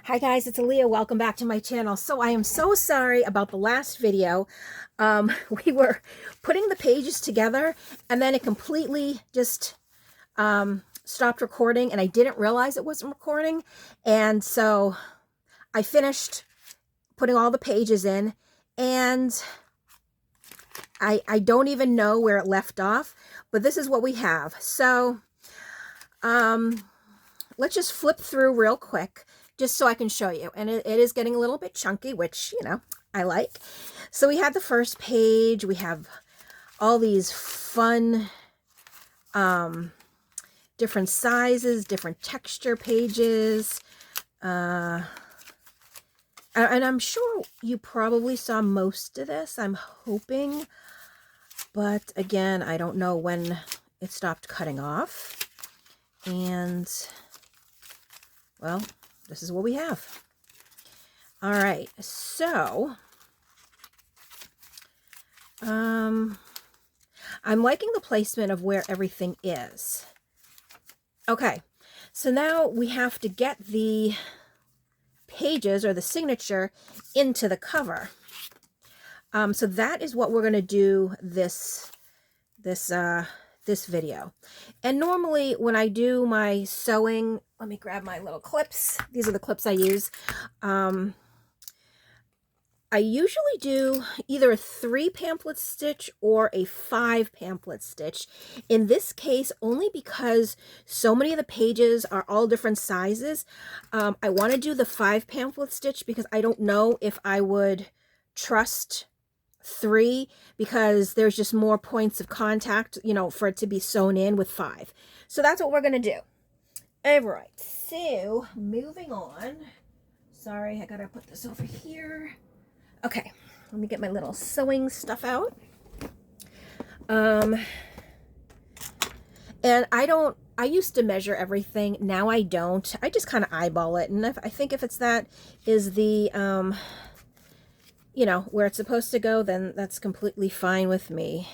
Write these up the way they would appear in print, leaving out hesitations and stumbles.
Hi guys, it's Alia. Welcome back to my channel. So I am so sorry about the last video. We were putting the pages together and then it completely just stopped recording and I didn't realize it wasn't recording. And so I finished putting all the pages in and I don't even know where it left off, but this is what we have. So let's just flip through real quick, just so I can show you. And it is getting a little bit chunky, which, you know, I like. So we have the first page. We have all these fun, different sizes, different texture pages. And I'm sure you probably saw most of this, I'm hoping. But again, I don't know when it stopped cutting off. And, well, this is what we have. All right, so I'm liking the placement of where everything is. Okay, so now we have to get the pages or the signature into the cover. So that is what we're going to do this video. And normally when I do my sewing, let me grab my little clips. These are the clips I use. I usually do either a 3 pamphlet stitch or a 5 pamphlet stitch. In this case, only because so many of the pages are all different sizes. I want to do the 5 pamphlet stitch because I don't know if I would trust 3 because there's just more points of contact, you know, for it to be sewn in with 5. So that's what we're going to do. All right, so moving on. Sorry, I got to put this over here. Okay, let me get my little sewing stuff out. And I used to measure everything. Now I don't. I just kind of eyeball it. And I think if it's that is the, you know, where it's supposed to go, then that's completely fine with me.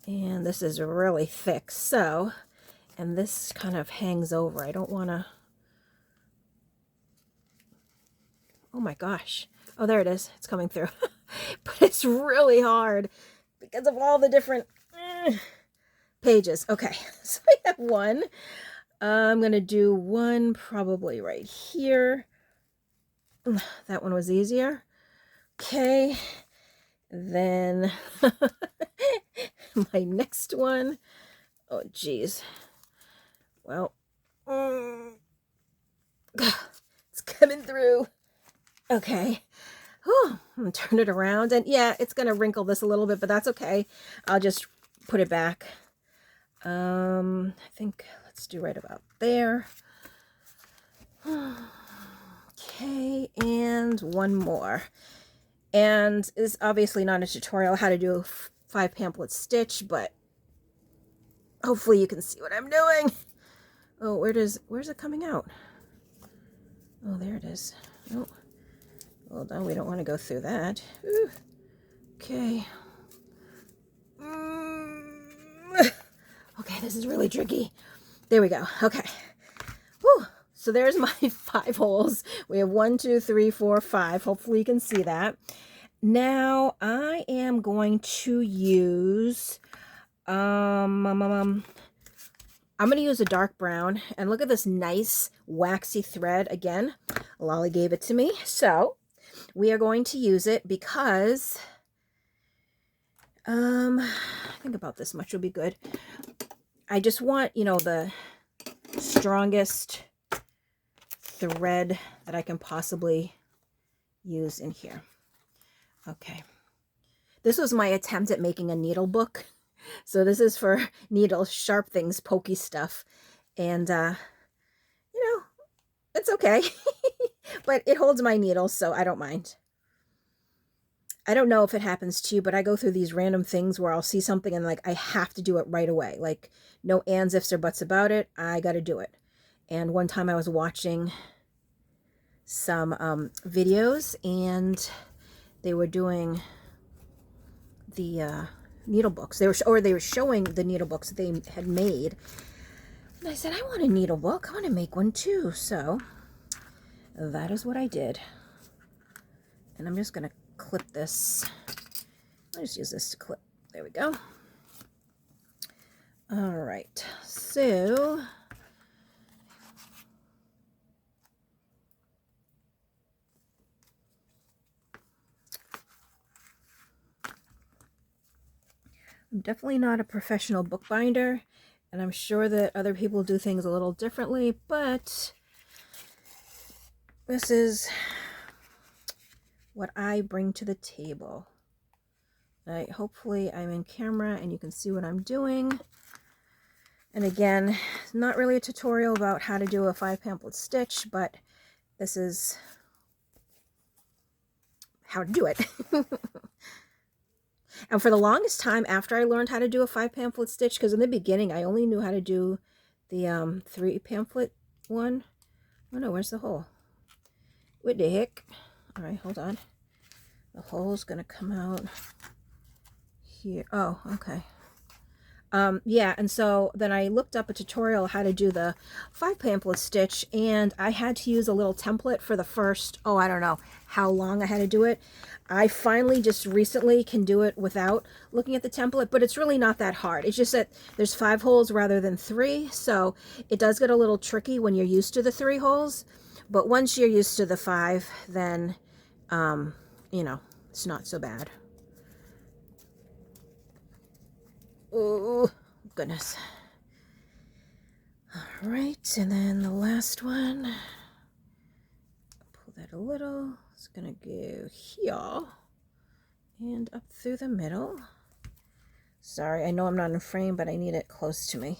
And this is really thick, so, and this kind of hangs over. I don't want to, oh my gosh. Oh, there it is. It's coming through. But it's really hard because of all the different pages. Okay, so I have one. I'm going to do one probably right here. That one was easier. Okay, then my next one. Oh, geez. Well, it's coming through. Okay. Oh, I'm gonna turn it around, and yeah, it's gonna wrinkle this a little bit, but that's okay. I'll just put it back. I think let's do right about there. Okay, and one more. And it's obviously not a tutorial how to do a 5 pamphlet stitch, but hopefully you can see what I'm doing. Oh, where's it coming out? Oh, there it is. Oh, hold on, we don't want to go through that. Ooh. Okay. Okay, this is really tricky. There we go. Okay. Whew. So there's my 5 holes. We have 1, 2, 3, 4, 5. Hopefully you can see that. Now I am going to use I'm going to use a dark brown, and look at this nice waxy thread again. Lolly gave it to me, so we are going to use it because I think about this much will be good. I just want, you know, the strongest thread that I can possibly use in here. Okay. This was my attempt at making a needle book. So this is for needles, sharp things, pokey stuff. And, you know, it's okay. But it holds my needles, so I don't mind. I don't know if it happens to you, but I go through these random things where I'll see something and, like, I have to do it right away. Like, no ands, ifs, or buts about it. I got to do it. And one time I was watching some videos, and they were doing the needle books. They were showing the needle books they had made. And I said, I want a needle book. I want to make one too. So that is what I did. And I'm just going to clip this. I'll just use this to clip. There we go. All right, so I'm definitely not a professional bookbinder, and I'm sure that other people do things a little differently, but this is what I bring to the table. Hopefully I'm in camera and you can see what I'm doing. And again, not really a tutorial about how to do a 5 pamphlet stitch, but this is how to do it. And for the longest time after I learned how to do a 5 pamphlet stitch, because in the beginning I only knew how to do the 3 pamphlet one. Oh no, where's the hole? What the heck? All right, hold on. The hole's gonna come out here. Oh, okay. Yeah, and so then I looked up a tutorial how to do the 5 pamphlet stitch, and I had to use a little template for the first, oh, I don't know how long I had to do it. I finally just recently can do it without looking at the template, but it's really not that hard. It's just that there's 5 holes rather than 3, so it does get a little tricky when you're used to the 3 holes, but once you're used to the 5, then, you know, it's not so bad. Oh, goodness. All right, and then the last one. Pull that a little. It's going to go here and up through the middle. Sorry, I know I'm not in frame, but I need it close to me.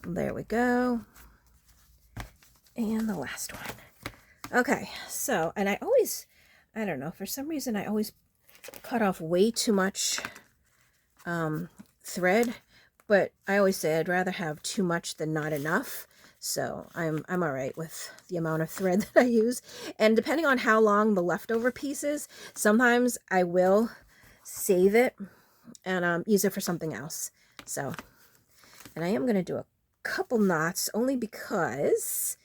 There we go. And the last one. Okay, so, and I don't know, for some reason I always cut off way too much thread, but I always say I'd rather have too much than not enough, so I'm all right with the amount of thread that I use. And depending on how long the leftover piece is, sometimes I will save it and use it for something else. So, and I am going to do a couple knots only because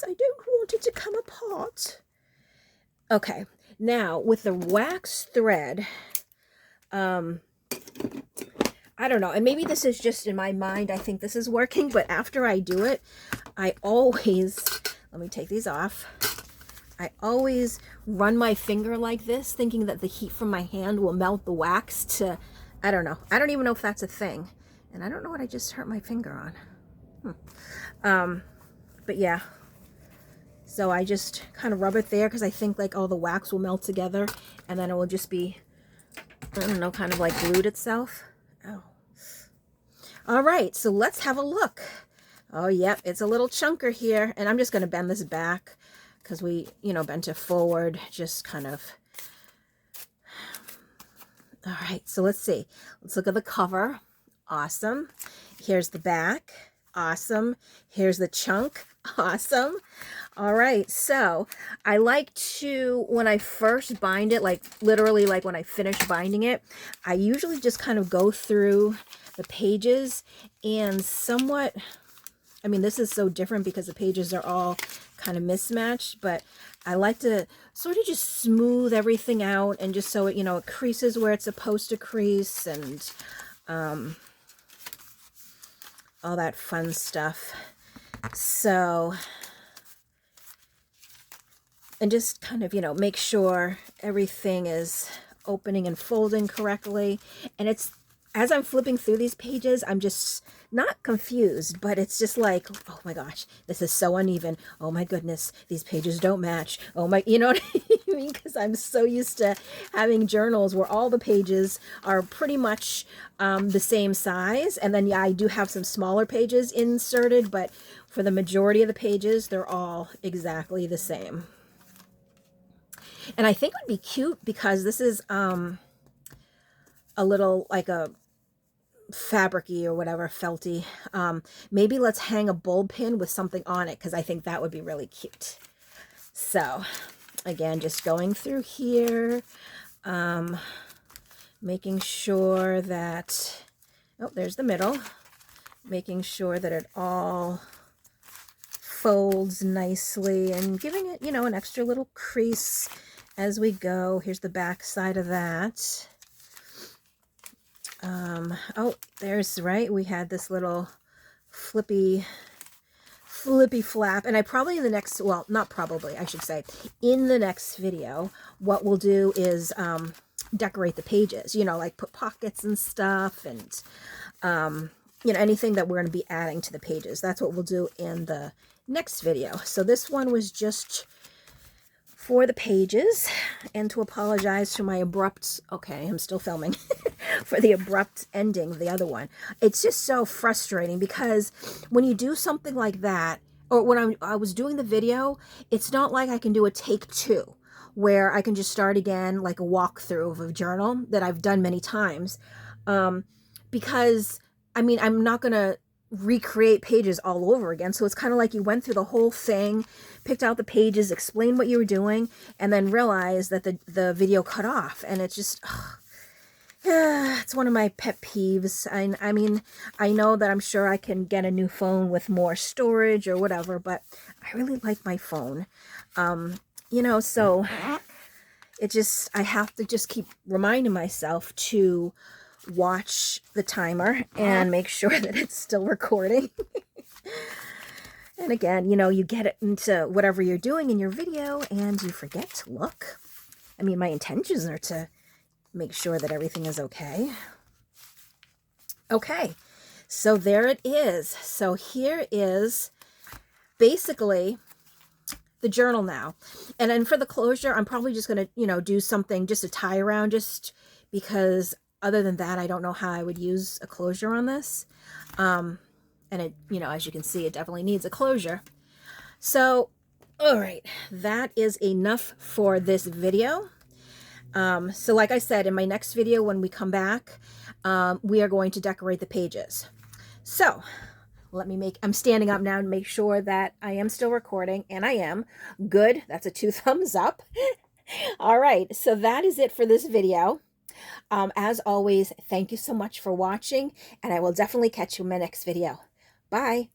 I don't want it to come apart. Okay, now with the wax thread, I don't know, and maybe this is just in my mind, I think this is working, but after I do it, I always, let me take these off, I always run my finger like this, thinking that the heat from my hand will melt the wax to, I don't know, I don't even know if that's a thing, and I don't know what I just hurt my finger on. But yeah, so I just kind of rub it there, because I think like all the wax will melt together, and then it will just be, I don't know, kind of like glued itself. Oh. All right, so let's have a look. Oh, yep, it's a little chunker here, and I'm just going to bend this back because we, you know, bent it forward, just kind of. All right, so let's see. Let's look at the cover. Awesome. Here's the back. Awesome. Here's the chunk. Awesome. All right, so I like to, when I first bind it, like literally like when I finish binding it, I usually just kind of go through the pages and somewhat, I mean, this is so different because the pages are all kind of mismatched, but I like to sort of just smooth everything out, and just so it, you know, it creases where it's supposed to crease, and all that fun stuff. So, and just kind of, you know, make sure everything is opening and folding correctly. And it's, as I'm flipping through these pages, I'm just not confused, but it's just like, oh my gosh, this is so uneven. Oh my goodness, these pages don't match. Oh my, you know what I mean? Because I'm so used to having journals where all the pages are pretty much the same size. And then, yeah, I do have some smaller pages inserted, but for the majority of the pages, they're all exactly the same. And I think it would be cute because this is a little like a fabricy or whatever, felty. Maybe let's hang a bulb pin with something on it, because I think that would be really cute. So again, just going through here, making sure that, oh, there's the middle, making sure that it all folds nicely and giving it, you know, an extra little crease as we go. Here's the back side of that. Oh, there's, right, we had this little flippy flap, and I probably in the next, well, not probably, I should say, in the next video, what we'll do is decorate the pages, you know, like put pockets and stuff, and you know, anything that we're going to be adding to the pages. That's what we'll do in the next video. So this one was just for the pages, and to apologize for my abrupt, okay, I'm still filming, for the abrupt ending of the other one. It's just so frustrating because when you do something like that, or when I was doing the video, it's not like I can do a take 2 where I can just start again, like a walkthrough of a journal that I've done many times, because I mean, I'm not gonna recreate pages all over again. So it's kind of like you went through the whole thing, picked out the pages, explained what you were doing, and then realized that the video cut off. And it's just, it's one of my pet peeves. I mean, I know that I'm sure I can get a new phone with more storage or whatever, but I really like my phone. You know, so it just, I have to just keep reminding myself to watch the timer and make sure that it's still recording. And again, you know, you get it into whatever you're doing in your video and you forget to look. I mean, my intentions are to make sure that everything is okay. Okay, so there it is. So here is basically the journal now. And then for the closure, I'm probably just going to, you know, do something, just a tie around, just because other than that, I don't know how I would use a closure on this. And it, you know, as you can see, it definitely needs a closure. So, all right, that is enough for this video. So like I said, in my next video, when we come back, we are going to decorate the pages. So let me I'm standing up now to make sure that I am still recording, and I am. Good, that's a 2 thumbs up. All right, so that is it for this video. As always, thank you so much for watching, and I will definitely catch you in my next video. Bye.